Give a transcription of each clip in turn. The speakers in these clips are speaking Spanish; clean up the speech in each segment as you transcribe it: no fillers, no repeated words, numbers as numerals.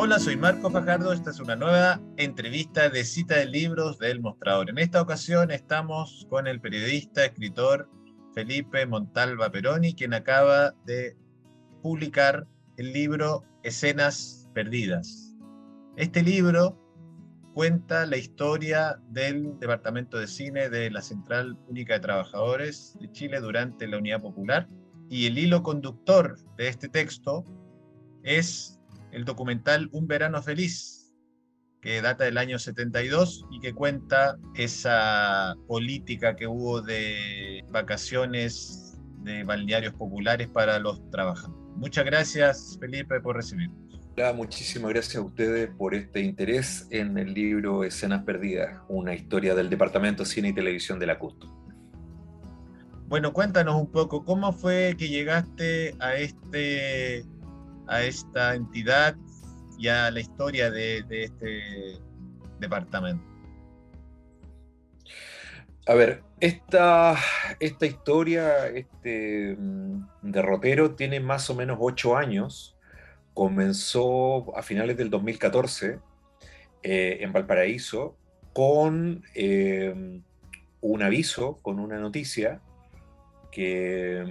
Hola, soy Marco Fajardo. Esta es una nueva entrevista de Cita de Libros del Mostrador. En esta ocasión estamos con el periodista, escritor Felipe Montalva Peroni, quien acaba de publicar el libro Escenas Perdidas. Este libro cuenta la historia del Departamento de Cine de la Central Única de Trabajadores de Chile durante la Unidad Popular, y el hilo conductor de este texto es el documental Un Verano Feliz, que data del año 72 y que cuenta esa política que hubo de vacaciones de balnearios populares para los trabajadores. Muchas gracias, Felipe, por recibirnos. Hola, muchísimas gracias a ustedes por este interés en el libro Escenas Perdidas, una historia del Departamento de Cine y Televisión de la CUT. Bueno, cuéntanos un poco, ¿cómo fue que llegaste a esta entidad y a la historia de este departamento? A ver, esta historia, este derrotero tiene más o menos 8 años. Comenzó a finales del 2014 en Valparaíso con un aviso, con una noticia que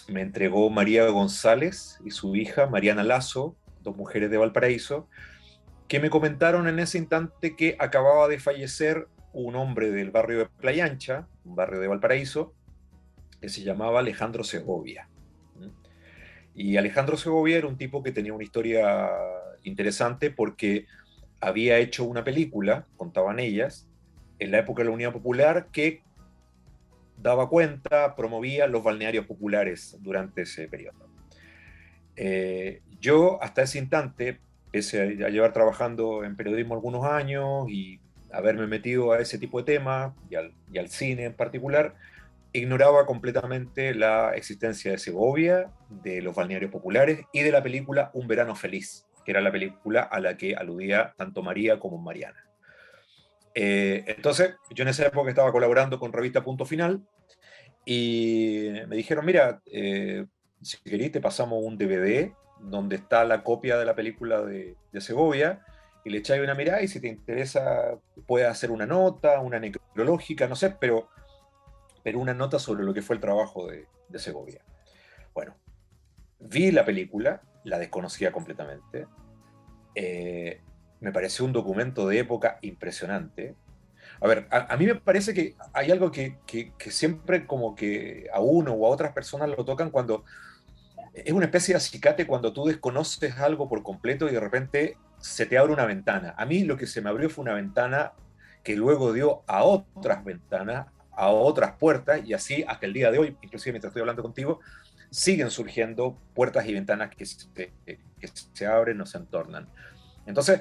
me entregó María González y su hija Mariana Lazo, dos mujeres de Valparaíso, que me comentaron en ese instante que acababa de fallecer un hombre del barrio de Playa Ancha, un barrio de Valparaíso, que se llamaba Alejandro Segovia. Y Alejandro Segovia era un tipo que tenía una historia interesante porque había hecho una película, contaban ellas, en la época de la Unidad Popular, que daba cuenta, promovía los balnearios populares durante ese periodo. Yo, hasta ese instante, pese a llevar trabajando en periodismo algunos años y haberme metido a ese tipo de temas y al cine en particular, ignoraba completamente la existencia de Segovia, de los balnearios populares y de la película Un Verano Feliz, que era la película a la que aludía tanto María como Mariana. Entonces, yo en esa época estaba colaborando con Revista Punto Final y me dijeron, mira, si querés te pasamos un DVD donde está la copia de la película de Segovia y le echáis una mirada y si te interesa puedes hacer una nota, una necrológica, no sé, pero una nota sobre lo que fue el trabajo de Segovia. Bueno, vi la película, la desconocía completamente, me pareció un documento de época impresionante. A ver, a mí me parece que hay algo que siempre como que a uno o a otras personas lo tocan cuando es una especie de acicate cuando tú desconoces algo por completo y de repente se te abre una ventana. A mí lo que se me abrió fue una ventana que luego dio a otras ventanas, a otras puertas, y así hasta el día de hoy, inclusive mientras estoy hablando contigo, siguen surgiendo puertas y ventanas que se abren o se entornan. Entonces,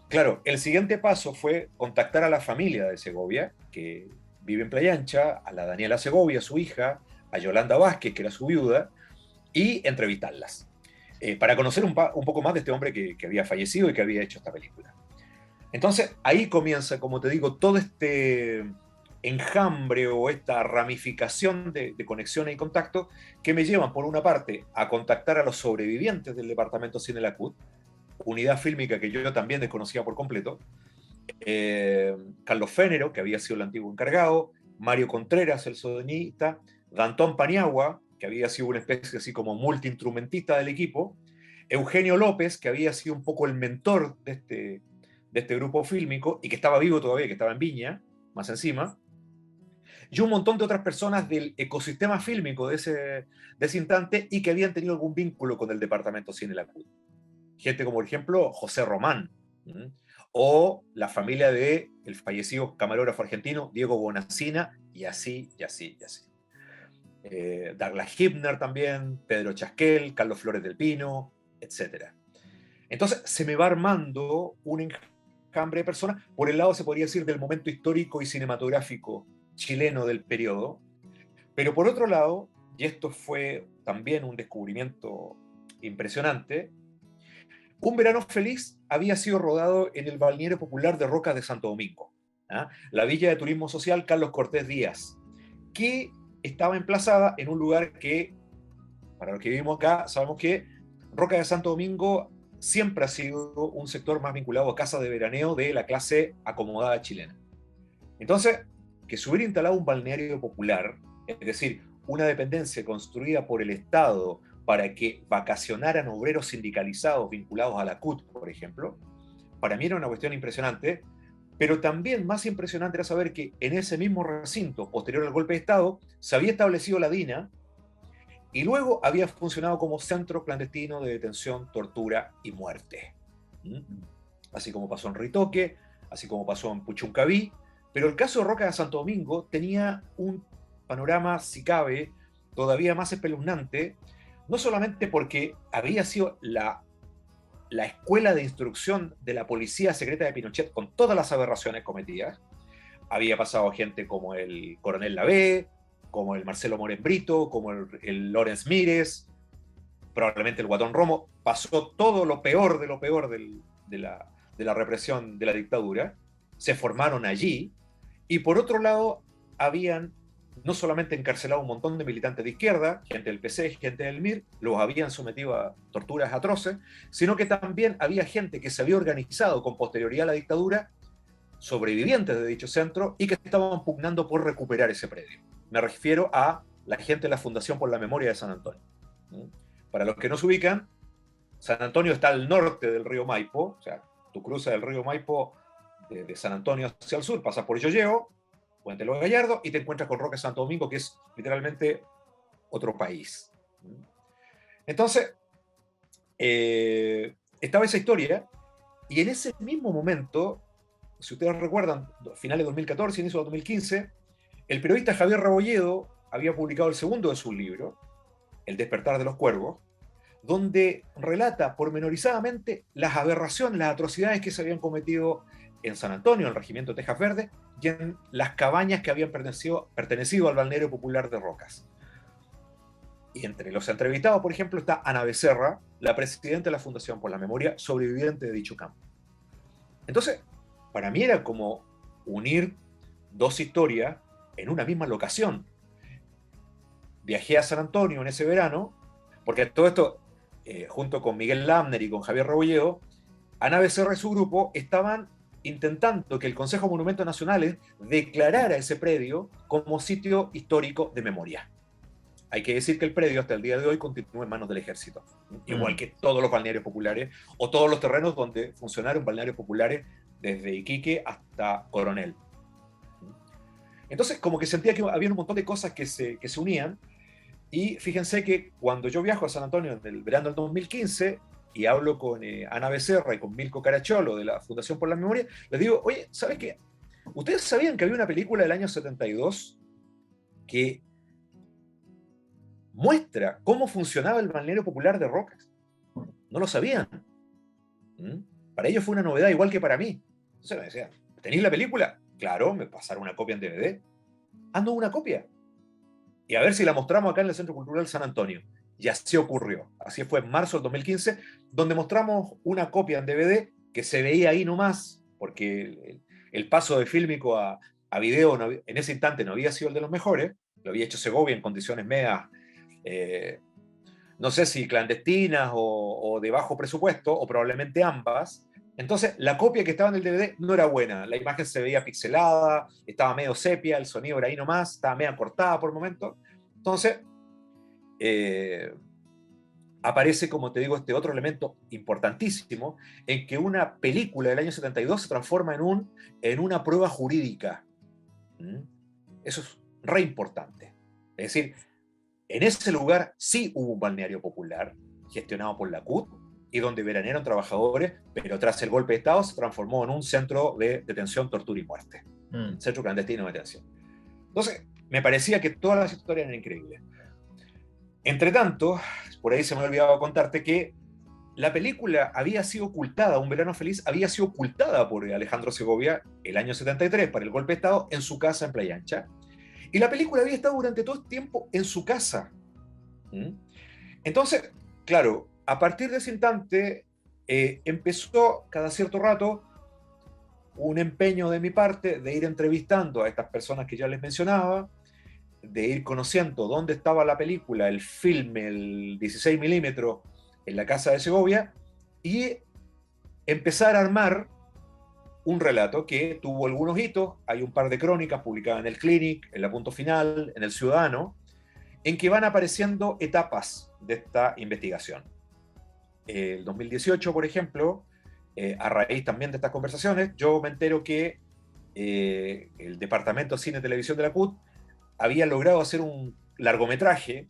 claro, el siguiente paso fue contactar a la familia de Segovia, que vive en Playa Ancha, a la Daniela Segovia, su hija, a Yolanda Vázquez, que era su viuda, y entrevistarlas, para conocer un poco más de este hombre que había fallecido y que había hecho esta película. Entonces, ahí comienza, como te digo, todo este enjambre o esta ramificación de conexiones y contactos que me llevan, por una parte, a contactar a los sobrevivientes del Departamento Cine La CUT, unidad fílmica que yo también desconocía por completo, Carlos Fénero, que había sido el antiguo encargado, Mario Contreras, el sodomista, Dantón Paniagua, que había sido una especie así como multiinstrumentista del equipo, Eugenio López, que había sido un poco el mentor de este grupo fílmico y que estaba vivo todavía, que estaba en Viña, más encima, y un montón de otras personas del ecosistema fílmico de ese instante y que habían tenido algún vínculo con el Departamento Cine La CUT. Gente como, por ejemplo, José Román, o la familia del fallecido camarógrafo argentino Diego Bonacina, y así, y así, y así. Douglas Hibner también, Pedro Chasquel, Carlos Flores del Pino, etc. Entonces se me va armando un enjambre de personas, por el lado se podría decir del momento histórico y cinematográfico chileno del periodo, pero por otro lado, y esto fue también un descubrimiento impresionante, Un Verano Feliz había sido rodado en el balneario popular de Rocas de Santo Domingo, la villa de turismo social Carlos Cortés Díaz, que estaba emplazada en un lugar que, para los que vivimos acá, sabemos que Rocas de Santo Domingo siempre ha sido un sector más vinculado a casas de veraneo de la clase acomodada chilena. Entonces, que se hubiera instalado un balneario popular, es decir, una dependencia construida por el Estado para que vacacionaran obreros sindicalizados vinculados a la CUT, por ejemplo, para mí era una cuestión impresionante, pero también más impresionante era saber que en ese mismo recinto, posterior al golpe de Estado, se había establecido la DINA y luego había funcionado como centro clandestino de detención, tortura y muerte. ¿Mm? Así como pasó en Ritoque, así como pasó en Puchuncaví, pero el caso de Roca de Santo Domingo tenía un panorama, si cabe, todavía más espeluznante, no solamente porque había sido la escuela de instrucción de la policía secreta de Pinochet con todas las aberraciones cometidas. Había pasado gente como el coronel Lavé, como el Marcelo Moren Brito, como el Lorenz Mírez, probablemente el Guatón Romo. Pasó todo lo peor de lo peor de la represión de la dictadura. Se formaron allí. Y por otro lado, habían no solamente encarcelado un montón de militantes de izquierda, gente del PC, gente del MIR, los habían sometido a torturas atroces, sino que también había gente que se había organizado con posterioridad a la dictadura, sobrevivientes de dicho centro, y que estaban pugnando por recuperar ese predio. Me refiero a la gente de la Fundación por la Memoria de San Antonio. Para los que no se ubican, San Antonio está al norte del río Maipo, o sea, tú cruzas el río Maipo de San Antonio hacia el sur, pasas por Yoyeo, Puente Los Gallardos, y te encuentras con Roque Santo Domingo, que es literalmente otro país. Entonces, estaba esa historia, y en ese mismo momento, si ustedes recuerdan, finales de 2014, inicio de 2015, el periodista Javier Rebolledo había publicado el segundo de sus libros, El despertar de los cuervos, donde relata pormenorizadamente las aberraciones, las atrocidades que se habían cometido en San Antonio, en el Regimiento Tejas Verdes, y en las cabañas que habían pertenecido al balneario popular de Rocas. Y entre los entrevistados, por ejemplo, está Ana Becerra, la presidenta de la Fundación por la Memoria, sobreviviente de dicho campo. Entonces, para mí era como unir dos historias en una misma locación. Viajé a San Antonio en ese verano, porque todo esto, junto con Miguel Lamner y con Javier Rebolledo, Ana Becerra y su grupo estaban intentando que el Consejo de Monumentos Nacionales declarara ese predio como sitio histórico de memoria. Hay que decir que el predio hasta el día de hoy continúa en manos del ejército, igual que todos los balnearios populares o todos los terrenos donde funcionaron balnearios populares desde Iquique hasta Coronel. Entonces, como que sentía que había un montón de cosas que se unían, y fíjense que cuando yo viajo a San Antonio en el verano del 2015, y hablo con Ana Becerra y con Milko Caracholo de la Fundación por la Memoria, les digo, oye, ¿sabes qué? ¿Ustedes sabían que había una película del año 72 que muestra cómo funcionaba el balneario popular de Rocas? No lo sabían. Para ellos fue una novedad igual que para mí. Entonces me decían, ¿tenéis la película? Claro, me pasaron una copia en DVD. Ando una copia. Y a ver si la mostramos acá en el Centro Cultural San Antonio. Y así ocurrió. Así fue en marzo del 2015, donde mostramos una copia en DVD que se veía ahí nomás, porque el paso de fílmico a video en ese instante no había sido el de los mejores. Lo había hecho Segovia en condiciones medias, no sé si clandestinas o de bajo presupuesto, o probablemente ambas. Entonces, la copia que estaba en el DVD no era buena. La imagen se veía pixelada, estaba medio sepia, el sonido era ahí nomás, estaba medio cortada por momentos. Entonces, aparece, como te digo, este otro elemento importantísimo, en que una película del año 72 se transforma en una prueba jurídica. Eso es re importante. Es decir, en ese lugar sí hubo un balneario popular gestionado por la CUT y donde veranearon trabajadores, pero tras el golpe de Estado se transformó en un centro de detención, tortura y muerte. Centro clandestino de detención. Entonces, me parecía que todas las historias eran increíbles. Entre tanto, por ahí se me ha olvidado contarte que la película había sido ocultada, Un Verano Feliz, había sido ocultada por Alejandro Segovia el año 73 para el golpe de Estado en su casa en Playa Ancha. Y la película había estado durante todo este tiempo en su casa. Entonces, claro, a partir de ese instante empezó cada cierto rato un empeño de mi parte de ir entrevistando a estas personas que ya les mencionaba, de ir conociendo dónde estaba la película, el filme, el 16 milímetros en la casa de Segovia, y empezar a armar un relato que tuvo algunos hitos. Hay un par de crónicas publicadas en el Clinic, en la Punto Final, en el Ciudadano, en que van apareciendo etapas de esta investigación. El 2018, por ejemplo, a raíz también de estas conversaciones, yo me entero que el Departamento de Cine y Televisión de la CUT había logrado hacer un largometraje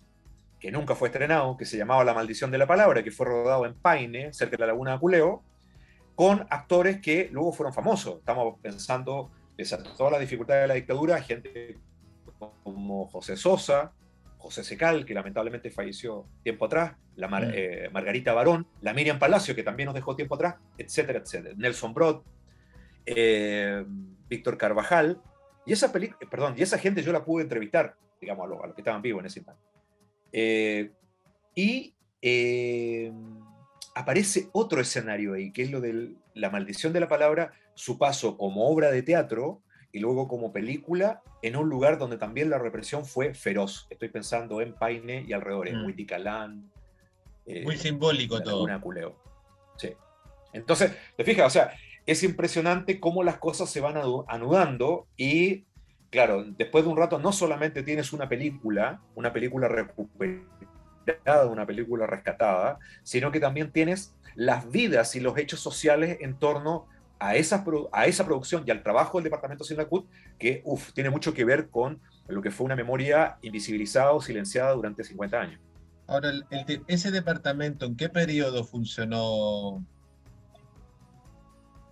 que nunca fue estrenado, que se llamaba La Maldición de la Palabra, que fue rodado en Paine, cerca de la Laguna de Aculeo, con actores que luego fueron famosos. Estamos pensando, pese a todas las dificultades de la dictadura, gente como José Sosa, José Secal, que lamentablemente falleció tiempo atrás, Margarita Barón, la Miriam Palacio, que también nos dejó tiempo atrás, etcétera, etcétera. Nelson Brod, Víctor Carvajal, y esa gente yo la pude entrevistar, digamos, a los que estaban vivos en ese instante. Aparece otro escenario ahí, que es lo de La Maldición de la Palabra, su paso como obra de teatro y luego como película en un lugar donde también la represión fue feroz. Estoy pensando en Paine y alrededores, Huiticalán, muy simbólico la todo. Laguna de Culeo. Sí. Entonces, te fijas, o sea, es impresionante cómo las cosas se van anudando y, claro, después de un rato no solamente tienes una película recuperada, una película rescatada, sino que también tienes las vidas y los hechos sociales en torno a esa producción y al trabajo del Departamento de Cine CUT, que tiene mucho que ver con lo que fue una memoria invisibilizada o silenciada durante 50 años. Ahora, ese departamento, ¿en qué periodo funcionó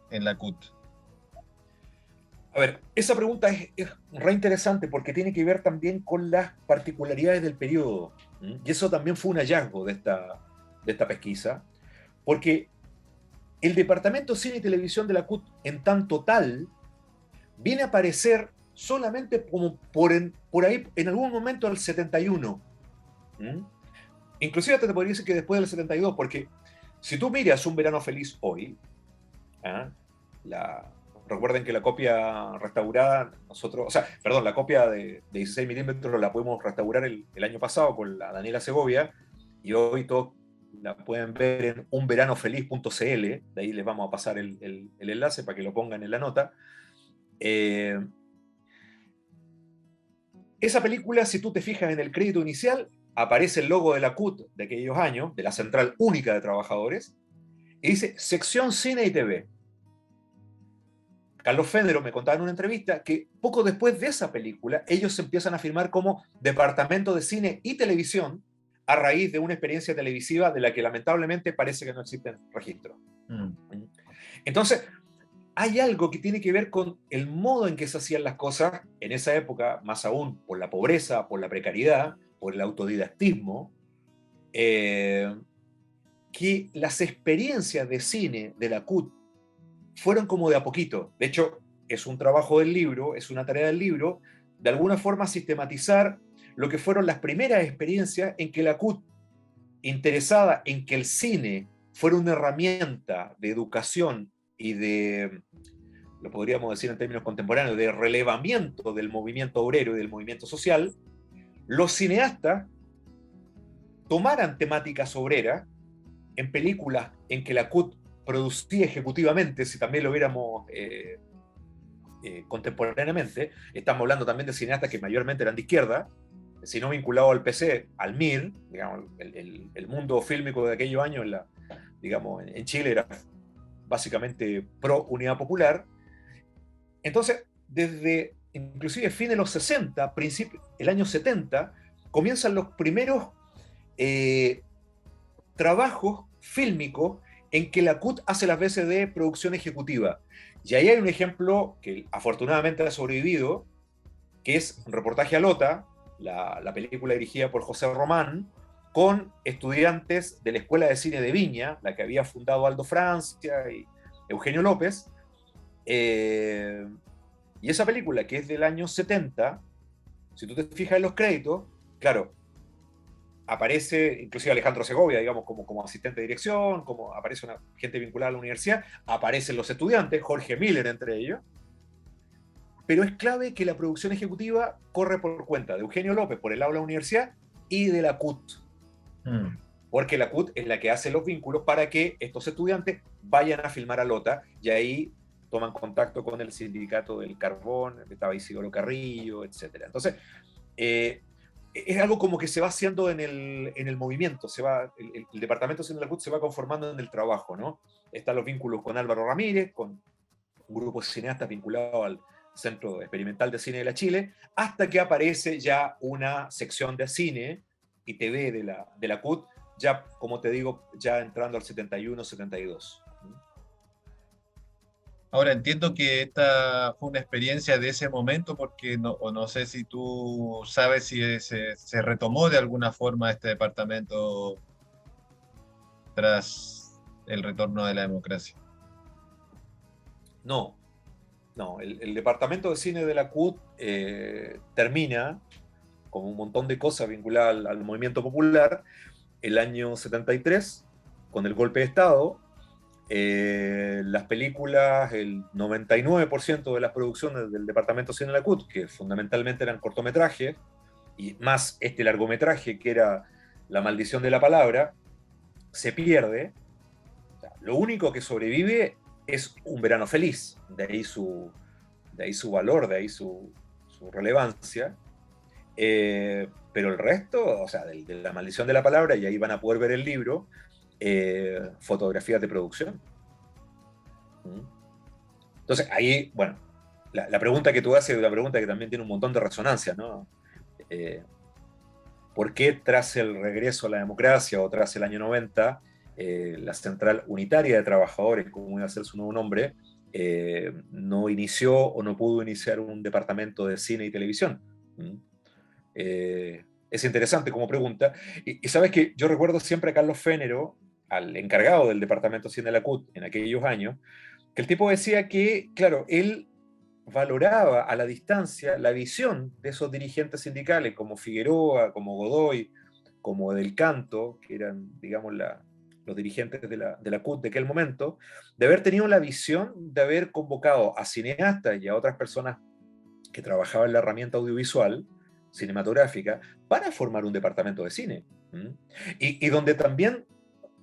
en la CUT? A ver, esa pregunta es re interesante porque tiene que ver también con las particularidades del periodo. Y eso también fue un hallazgo de esta pesquisa, porque el Departamento de Cine y Televisión de la CUT, en tanto tal, viene a aparecer solamente como por ahí, en algún momento del 71. Inclusive te podría decir que después del 72, porque si tú miras Un Verano Feliz hoy, recuerden que la copia restaurada, la copia de 16 milímetros la pudimos restaurar el año pasado con la Daniela Segovia, y hoy todos la pueden ver en unveranofeliz.cl, de ahí les vamos a pasar el enlace para que lo pongan en la nota. Esa película, si tú te fijas en el crédito inicial, aparece el logo de la CUT de aquellos años, de la Central Única de Trabajadores, y dice Sección Cine y TV. Carlos Federo me contaba en una entrevista que poco después de esa película, ellos se empiezan a firmar como Departamento de Cine y Televisión a raíz de una experiencia televisiva de la que lamentablemente parece que no existen registros. Entonces, hay algo que tiene que ver con el modo en que se hacían las cosas en esa época, más aún por la pobreza, por la precariedad, por el autodidactismo, que las experiencias de cine de la CUT fueron como de a poquito. De hecho, es un trabajo del libro, es una tarea del libro, de alguna forma sistematizar lo que fueron las primeras experiencias en que la CUT, interesada en que el cine fuera una herramienta de educación y de, lo podríamos decir en términos contemporáneos, de relevamiento del movimiento obrero y del movimiento social, los cineastas tomaran temáticas obreras en películas en que la CUT producía ejecutivamente, si también lo viéramos contemporáneamente. Estamos hablando también de cineastas que mayormente eran de izquierda, si no vinculado al PC, al MIR, digamos, el mundo fílmico de aquellos años en Chile era básicamente pro Unidad Popular. Entonces, desde inclusive fin de los 60, el año 70, comienzan los primeros trabajos fílmicos en que la CUT hace las veces de producción ejecutiva. Y ahí hay un ejemplo que afortunadamente ha sobrevivido, que es un reportaje a Lota, la película dirigida por José Román, con estudiantes de la Escuela de Cine de Viña, la que había fundado Aldo Francia y Eugenio López. Y esa película, que es del año 70, si tú te fijas en los créditos, claro, aparece inclusive Alejandro Segovia, digamos, como asistente de dirección, como aparece una gente vinculada a la universidad, aparecen los estudiantes, Jorge Miller entre ellos, pero es clave que la producción ejecutiva corre por cuenta de Eugenio López por el lado de la universidad y de la CUT. porque la CUT es la que hace los vínculos para que estos estudiantes vayan a filmar a Lota, y ahí toman contacto con el sindicato del carbón, estaba Isidoro Carrillo, etc. Entonces, es algo como que se va haciendo en el movimiento, el departamento de la CUT se va conformando en el trabajo, ¿no? Están los vínculos con Álvaro Ramírez, con un grupo de cineastas vinculado al Centro Experimental de Cine de la Chile, hasta que aparece ya una sección de cine y TV de la CUT, ya, como te digo, ya entrando al 71, 72. Ahora entiendo que esta fue una experiencia de ese momento porque no, o no sé si tú sabes si se retomó de alguna forma este departamento tras el retorno de la democracia. No, no, el departamento de cine de la CUT termina con un montón de cosas vinculadas al movimiento popular el año 73, con el golpe de Estado. Las películas, el 99% de las producciones del departamento de cine de la CUT, que fundamentalmente eran cortometrajes, y más este largometraje que era La maldición de la palabra, se pierde. O sea, lo único que sobrevive es Un verano feliz, de ahí su valor, de ahí su relevancia. Pero el resto, o sea, de La maldición de la palabra, y ahí van a poder ver el libro, fotografías de producción. Entonces, ahí, bueno, la pregunta que tú haces es una pregunta que también tiene un montón de resonancia, ¿no? ¿Por qué tras el regreso a la democracia o tras el año 90, la Central Unitaria de Trabajadores, como iba a ser su nuevo nombre, no inició o no pudo iniciar un departamento de cine y televisión? Es interesante como pregunta. Y sabes que yo recuerdo siempre a Carlos Fénero, al encargado del departamento de cine de la CUT en aquellos años, que el tipo decía que, claro, él valoraba a la distancia la visión de esos dirigentes sindicales como Figueroa, como Godoy, como Del Canto, que eran, digamos, los dirigentes de la CUT de aquel momento, de haber tenido la visión de haber convocado a cineastas y a otras personas que trabajaban en la herramienta audiovisual, cinematográfica, para formar un departamento de cine. Y donde también,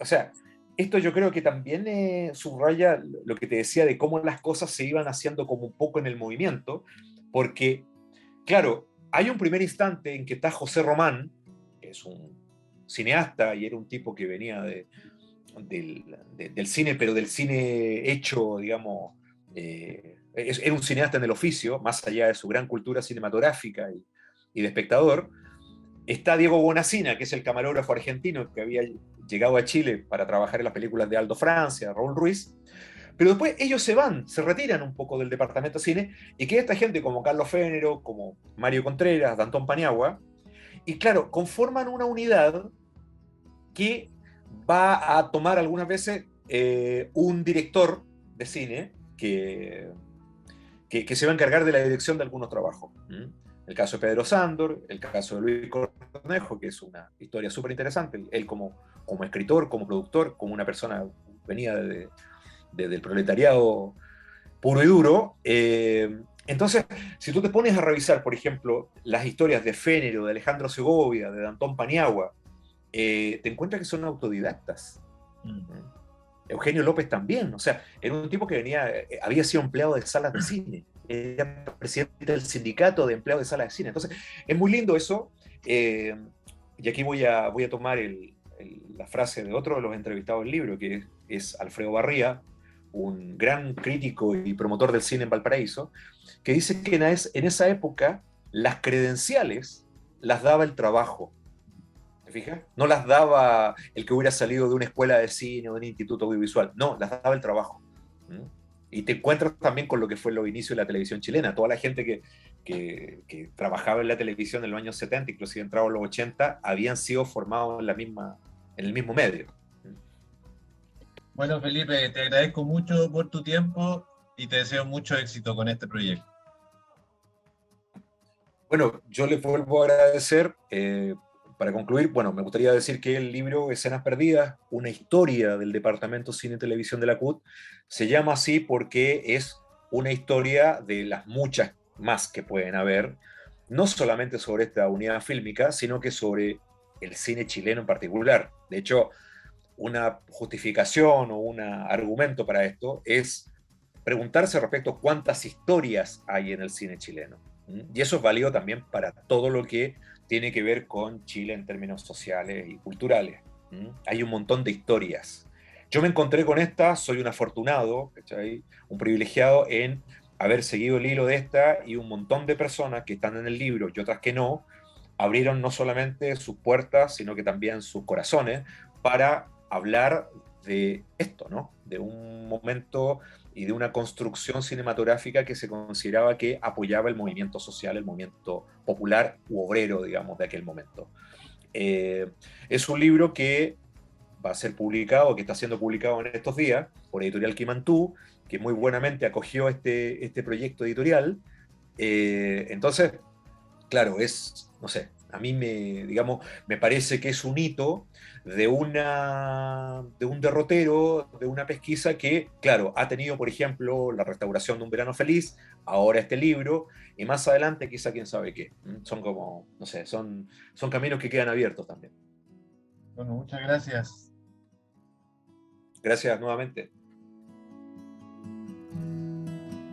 o sea, esto yo creo que también subraya lo que te decía de cómo las cosas se iban haciendo como un poco en el movimiento, porque, claro, hay un primer instante en que está José Román, que es un cineasta y era un tipo que venía del cine, pero del cine hecho, digamos, era un cineasta en el oficio, más allá de su gran cultura cinematográfica y de espectador. Está Diego Bonacina, que es el camarógrafo argentino que había llegado a Chile para trabajar en las películas de Aldo Francia, Raúl Ruiz. Pero después ellos se van, se retiran un poco del departamento de cine y queda esta gente como Carlos Fénero, como Mario Contreras, Danton Paniagua. Y claro, conforman una unidad que va a tomar algunas veces un director de cine que se va a encargar de la dirección de algunos trabajos. El caso de Pedro Sándor, el caso de Luis Cornejo, que es una historia súper interesante, él como escritor, como productor, como una persona venía del proletariado puro y duro. Entonces, si tú te pones a revisar, por ejemplo, las historias de Fénero, de Alejandro Segovia, de Danton Paniagua, te encuentras que son autodidactas. Eugenio López también, o sea, era un tipo que había sido empleado de salas de cine, era presidente del sindicato de empleados de salas de cine. Entonces, es muy lindo eso, y aquí voy a tomar la frase de otro de los entrevistados del libro, que es Alfredo Barría, un gran crítico y promotor del cine en Valparaíso, que dice que en esa época las credenciales las daba el trabajo. ¿Te fijas? No las daba el que hubiera salido de una escuela de cine o de un instituto audiovisual, no, las daba el trabajo. Y te encuentras también con lo que fue los inicios de la televisión chilena. Toda la gente que trabajaba en la televisión en los años 70, inclusive entrado en los 80, habían sido formados en el mismo medio. Bueno, Felipe, te agradezco mucho por tu tiempo y te deseo mucho éxito con este proyecto. Bueno, yo les vuelvo a agradecer. Para concluir, bueno, me gustaría decir que el libro Escenas Perdidas, una historia del Departamento Cine y Televisión de la CUT, se llama así porque es una historia de las muchas más que pueden haber, no solamente sobre esta unidad fílmica, sino que sobre el cine chileno en particular, De hecho, una justificación o un argumento para esto es preguntarse respecto a cuántas historias hay en el cine chileno. Y eso es válido también para todo lo que tiene que ver con Chile en términos sociales y culturales. Hay un montón de historias. Yo me encontré con esta, soy un afortunado, ¿cachai? Un privilegiado en haber seguido el hilo de esta, y un montón de personas que están en el libro y otras que no, abrieron no solamente sus puertas, sino que también sus corazones para hablar de esto, ¿no? De un momento y de una construcción cinematográfica que se consideraba que apoyaba el movimiento social, el movimiento popular u obrero, digamos, de aquel momento. Eh, es un libro que va a ser publicado, que está siendo publicado en estos días por Editorial Quimantú, que muy buenamente acogió este proyecto editorial. Entonces, claro, es, no sé, a mí digamos, me parece que es un hito de un derrotero, de una pesquisa que, claro, ha tenido, por ejemplo, la restauración de Un Verano Feliz, ahora este libro, y más adelante quizá quién sabe qué. Son como, no sé, son caminos que quedan abiertos también. Bueno, muchas gracias. Gracias nuevamente.